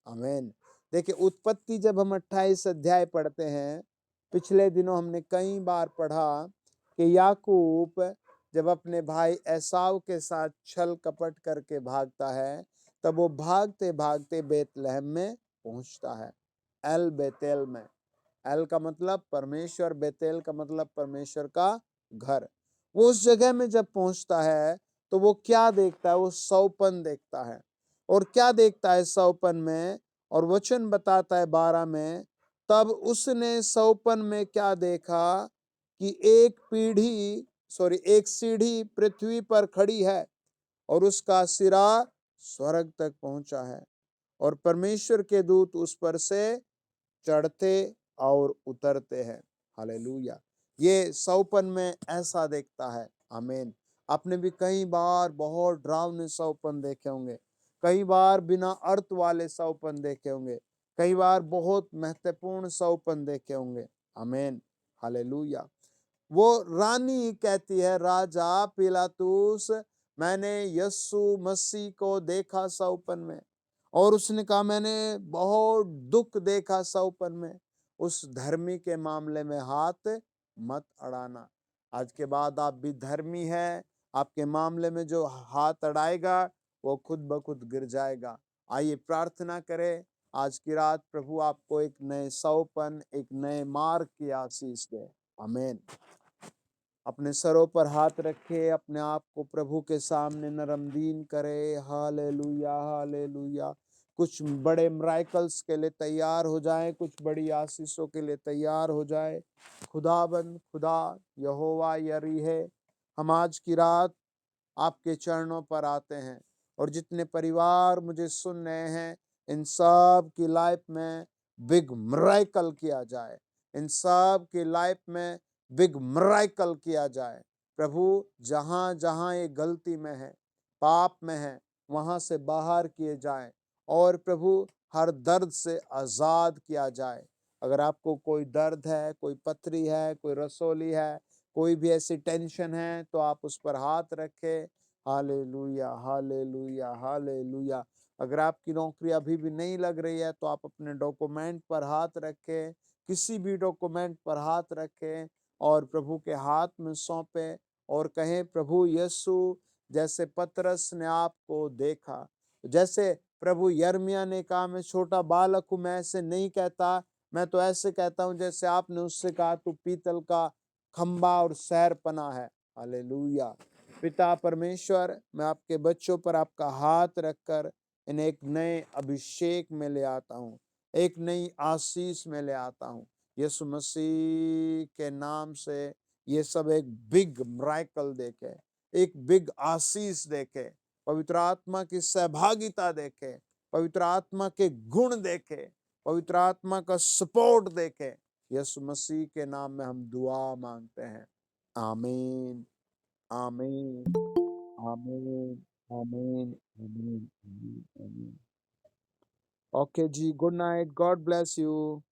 आमीन। देखिए उत्पत्ति जब हम 28 अध्याय पढ़ते हैं, पिछले दिनों हमने कई बार पढ़ा कि याकूब जब अपने भाई एसाव के साथ छल कपट करके भागता है, तब वो भागते भागते बेतलहम में पहुंचता है। एल बेतेल में। एल का मतलब परमेश्वर, बेतेल का मतलब परमेश्वर का घर। वो उस जगह में जब पहुंचता है तो वो क्या देखता है, वो सौपन देखता है। और क्या देखता है सौपन में, और वचन बताता है 12 में, तब उसने सौपन में क्या देखा कि एक सीढ़ी पृथ्वी पर खड़ी है और उसका सिरा स्वर्ग तक पहुंचा है और परमेश्वर के दूत उस पर से चढ़ते और उतरते हैं। हालेलुया। ये सौपन में ऐसा देखता है। आमीन। आपने भी कई बार बहुत डरावने सौपन देखे होंगे, कई बार बिना अर्थ वाले सौपन देखे होंगे, कई बार बहुत महत्वपूर्ण सौपन देखे होंगे। आमीन। हालेलुया। वो रानी कहती है, राजा पिलातुस, मैंने यस्सु मसीह को देखा सौपन में, और उसने कहा मैंने बहुत दुख देखा सौपन में। उस धर्मी के मामले में हाथ मत अड़ाना। आज के बाद आप भी धर्मी है, आपके मामले में जो हाथ अड़ाएगा वो खुद ब खुद गिर जाएगा। आइए प्रार्थना करें। आज की रात प्रभु आपको एक नए सौपन, एक नए मार्ग की आशीष दे। आमीन। अपने सरों पर हाथ रखे, अपने आप को प्रभु के सामने नरमदीन करे। हालेलुया। हालेलुया। कुछ बड़े मिराकल्स के लिए तैयार हो जाएं, कुछ बड़ी आशीषों के लिए तैयार हो जाए। खुदाबंद खुदा यहोवा यरी है, हम आज की रात आपके चरणों पर आते हैं। और जितने परिवार मुझे सुन रहे हैं, इन सब की लाइफ में बिग मिरेकल किया जाए। इन सब की लाइफ में बिग मिरेकल किया जाए। प्रभु, जहाँ-जहाँ ये गलती में है, पाप में है, वहाँ से बाहर किए जाएँ और प्रभु हर दर्द से आज़ाद किया जाए। अगर आपको कोई दर्द है, कोई पथरी है, कोई रसौली है, कोई भी ऐसी टेंशन है, तो आप उस पर हाथ रखें। Hallelujah, hallelujah, hallelujah. अगर आपकी नौकरी अभी भी नहीं लग रही है, तो आप अपने डॉक्यूमेंट पर हाथ रखें, किसी भी डॉक्यूमेंट पर हाथ रखें और प्रभु के हाथ में सौंपें और कहें, प्रभु यीशु, जैसे पतरस ने आपको देखा, जैसे प्रभु यिर्मयाह ने कहा, मैं छोटा बालक हूँ, मैं ऐसे नहीं कहता, मैं तो ऐसे कहता हूँ जैसे आपने उससे कहा, तू पीतल का खंबा और शहरपनाह है। हालेलुया। पिता परमेश्वर, मैं आपके बच्चों पर आपका हाथ रखकर इन्हें एक नए अभिषेक में ले आता हूँ, एक नई आशीष में ले आता हूँ। यीशु मसीह के नाम से ये सब एक बिग मिरेकल देखे, एक बिग आशीष देखे, पवित्र आत्मा की सहभागिता देखे, पवित्र आत्मा के गुण देखे, पवित्र आत्मा का सपोर्ट देखे। यीशु मसीह के नाम में हम दुआ मांगते हैं। आमीन, आमीन, आमीन, आमीन, आमीन, आमीन, आमीन। ओके जी, good night, God bless you.